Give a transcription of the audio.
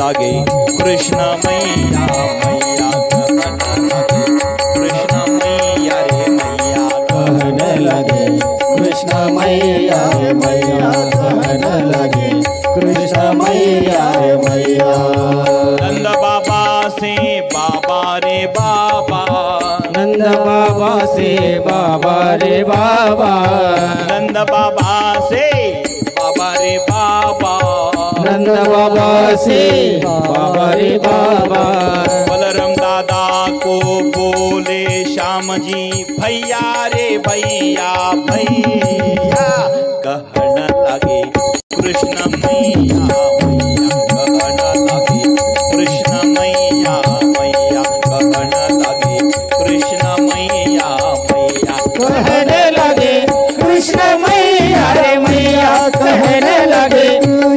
लागे कृष्ण मैया मैया कहन लागे कृष्ण मैया रे मैया कहन लगे कृष्ण मैया रे मैया कहन लगे कृष्ण मैया रे मैया। नंद बाबा से बाबा रे बाबा नंद बाबा से बाबा रे बाबा नंद बाबा से बाबा रे बाबा नंद बाबा से बाबा रे बाबा। बलराम दादा को बोले श्याम जी भैया रे भैया भैया कहन लगे कृष्ण मैया